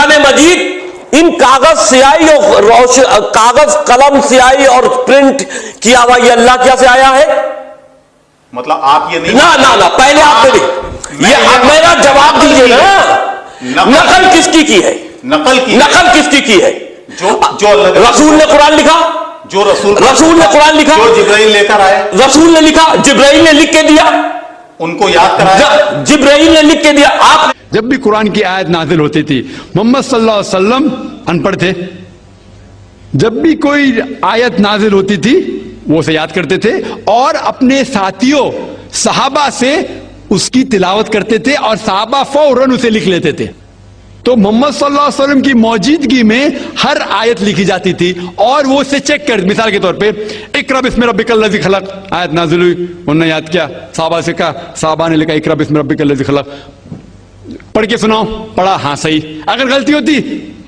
कुरान मजीद इन कागज स्याही और कागज कलम स्याही और प्रिंट किया हुआ ये अल्लाह क्या से आया है? मतलब आप ये नहीं, ना पहले आप ये मेरा जवाब दीजिए ना। नकल किसकी की है? नकल किसकी की है? जो रसूल ने कुरान लिखा, जो रसूल ने कुरान लिखा, जो जिब्राइल लेकर आए, रसूल ने लिखा, जिब्राइल ने लिख के दिया, उनको याद कराया, जिब्राइल ने लिख के दिया। आप जब भी कुरान की आयत नाजिल होती थी, मोहम्मद सल्लल्लाहु अलैहि वसल्लम अनपढ़ थे। जब भी कोई आयत नाजिल होती थी वो उसे याद करते थे और अपने साथियों सहाबा से उसकी तिलावत करते थे और सहाबा फौरन उसे लिख लेते थे। तो मोहम्मद सल्लल्लाहु अलैहि वसल्लम की मौजूदगी में हर आयत लिखी जाती थी और वो उसे चेक कर, मिसाल के तौर पे इक़रा बिस्मि रब्बिकल लज़ी खलक़ आयत नाजिल हुई, उन्होंने याद किया, सहाबा से कहा, सहाबा ने लिखा इक़रा बिस्मि रब्बिकल लज़ी खलक़, पढ़ के सुनाओ, पढ़ा, हाँ सही, अगर गलती होती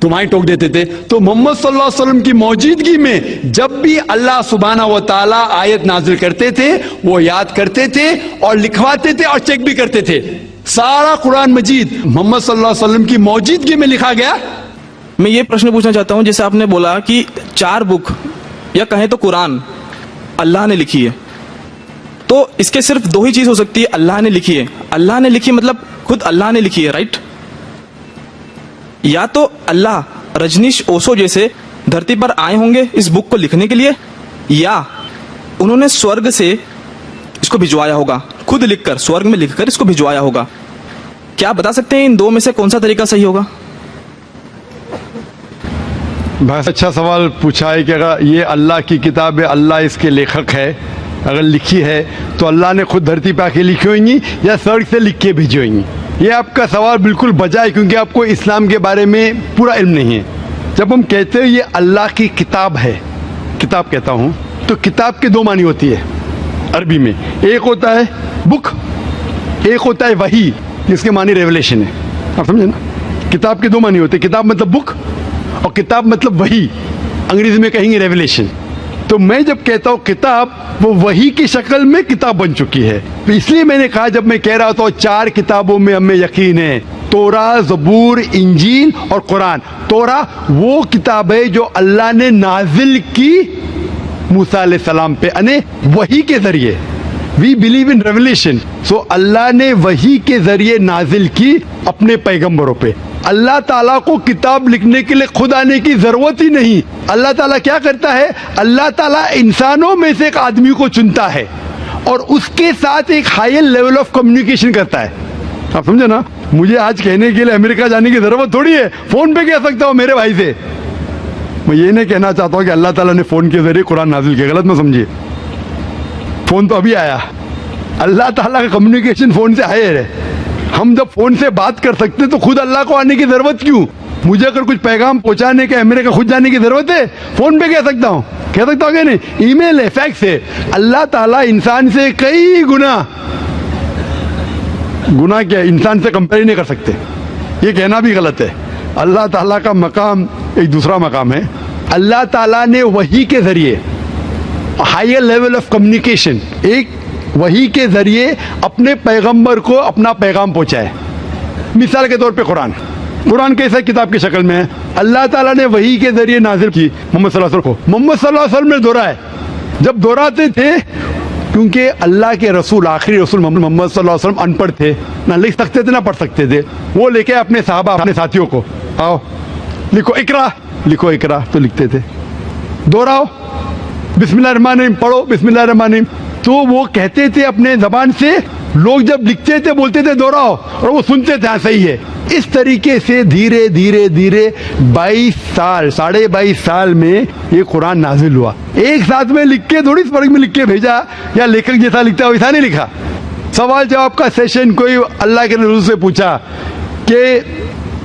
तुम्हारी टोक देते थे। तो मोहम्मद सल्लल्लाहु अलैहि वसल्लम की मौजूदगी में जब भी अल्लाह सुब्हानहू व तआला आयत नाजिल करते थे वो याद करते थे और लिखवाते थे और चेक भी करते थे। सारा कुरान मजीद मोहम्मद सल्लल्लाहु अलैहि वसल्लम की मौजूदगी में लिखा गया। मैं ये प्रश्न पूछना चाहता हूँ, जैसे आपने बोला कि 4 बुक या कहें तो कुरान अल्लाह ने लिखी है, तो इसके सिर्फ 2 ही चीज हो सकती है, अल्लाह ने लिखी है। अल्लाह ने लिखी मतलब खुद अल्लाह ने लिखी है, राइट? या तो अल्लाह रजनीश ओशो जैसे धरती पर आए होंगे इस बुक को लिखने के लिए, या उन्होंने स्वर्ग से इसको भिजवाया होगा, खुद लिखकर स्वर्ग में लिखकर इसको भिजवाया होगा। क्या बता सकते हैं इन 2 में से कौन सा तरीका सही होगा? बहुत अच्छा सवाल पूछा है कि अगर ये अल्लाह की किताब है, अल्लाह इसके लेखक है, अगर लिखी है तो अल्लाह ने खुद धरती पे आके लिखी होंगी या स्वर्ग से लिख के भेजी होंगी। ये आपका सवाल बिल्कुल बजा है क्योंकि आपको इस्लाम के बारे में पूरा इल्म नहीं है। जब हम कहते हैं ये अल्लाह की किताब है, किताब कहता हूँ, तो किताब के 2 मानी होती है अरबी में। एक होता है बुक, एक होता है वही, जिसके मानी रेवलेशन है। आप समझे ना? किताब के 2 मानी होते हैं, किताब मतलब बुक और किताब मतलब वही, अंग्रेजी में कहेंगे रेवलेशन। तो मैं जब कहता हूँ किताब, वो वही की शक्ल में किताब बन चुकी है। तो इसलिए मैंने कहा, जब मैं कह रहा था 4 किताबों में हमें यकीन है, तोरा, ज़बूर, इंजील और कुरान। तोरा वो किताब है जो अल्लाह ने नाजिल की मूसा अलैहिस्सलाम पे, यानी वही के जरिए। We believe in revelation. So अल्लाह ने वही के जरिए नाजिल की अपने पैगंबरों पे। अल्लाह ताला को किताब लिखने के लिए खुद आने की जरूरत ही नहीं। अल्लाह ताला क्या करता है? अल्लाह ताला इंसानों में से एक आदमी को चुनता है और उसके साथ एक हायर लेवल ऑफ कम्युनिकेशन करता है। आप समझे ना? मुझे आज कहने के लिए अमेरिका जाने की जरूरत थोड़ी है, फोन पे कह सकता हूँ मेरे भाई से। मैं ये नहीं कहना चाहता हूँ कि अल्लाह ताला ने फोन के जरिए कुरान नाजिल किया, गलत मत समझिए। फोन तो अभी आया, अल्लाह ताला का कम्युनिकेशन फोन से हायर है। हम जब फोन से बात कर सकते तो खुद अल्लाह को आने की जरूरत क्यों? मुझे अगर कुछ पैगाम पहुंचाने के अमेरिका खुद जाने की जरूरत है? फोन पे कह सकता हूँ कि नहीं? ईमेल है, फैक्स है। अल्लाह ताला इंसान से कई गुना क्या इंसान से कंपेयर नहीं कर सकते, ये कहना भी गलत है। अल्लाह ताला का मकाम एक दूसरा मकाम है। अल्लाह ताला ने वही के जरिए हायर लेवल ऑफ कम्युनिकेशन, एक वही के जरिए अपने पैगंबर को अपना पैगाम पहुंचाए। मिसाल के तौर पे कुरान कैसा किताब की शक्ल में है? अल्लाह ताला ने वही के जरिए नाजिल की मोहम्मद सल्लल्लाहु अलैहि वसल्लम को। मोहम्मद सल्लल्लाहु अलैहि वसल्लम ने दोहराया, जब दोहराते थे, क्योंकि अल्लाह के रसूल, आखिरी रसूल मोहम्मद सल्लल्लाहु अलैहि वसल्लम अनपढ़ थे, ना लिख सकते थे ना पढ़ सकते थे। वो लेके अपने सहाबा, अपने साथियों को, आओ लिखो इकरा, लिखो इकरा, तो लिखते थे। दोहराओ, बिस्मिल्लाहिर्रहमानिर्रहीम पढ़ो, बिस्मिल्लाहिर्रहमानिर्रहीम। तो वो कहते थे अपने जबान से, लोग जब लिखते थे बोलते थे दोहराओ, और वो सुनते थे हाँ सही है। इस तरीके से धीरे धीरे धीरे 22 साल, 22.5 साल में ये कुरान नाजिल हुआ। एक साथ में लिख के थोड़ी स्वर्ग में लिख के भेजा, या लेखक जैसा लिखता है वैसा नहीं लिखा। सवाल जवाब का सेशन कोई अल्लाह के रसूल से पूछा कि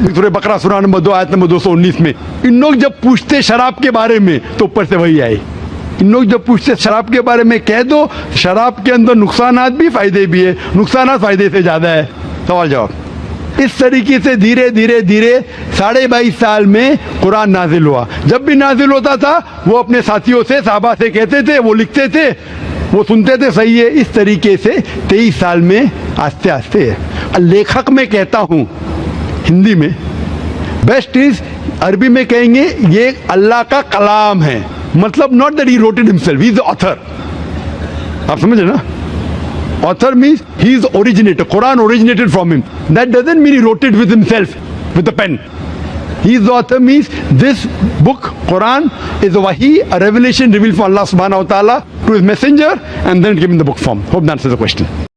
सूरह बकरा सूरह नंबर 2 आयत नंबर 219 में, इन लोग जब पूछते शराब के बारे में तो ऊपर से वही आई। इन लोग जब पूछते शराब के बारे में, कह दो शराब के अंदर नुकसानात भी फायदे भी है, नुकसानात फायदे से ज्यादा है। सवाल जवाब इस तरीके से धीरे धीरे धीरे 22.5 साल में कुरान नाजिल हुआ। जब भी नाजिल होता था वो अपने साथियों से, साहबा से कहते थे, वो लिखते थे, वो सुनते थे, सही है। इस तरीके से 23 साल में आस्ते आस्ते। लेखक में कहता हूँ हिंदी में, बेस्ट इज अरबी में कहेंगे ये अल्लाह का कलाम है, मतलब not that he wrote it himself, he is the author. आप समझे ना? Author means he is originator, Quran originated from him, that doesn't mean he wrote it with himself with the pen. He is the author means this book, Quran, is a wahi, a revelation revealed from Allah subhanahu wa ta'ala to his messenger and then given the book form. Hope that answers the question.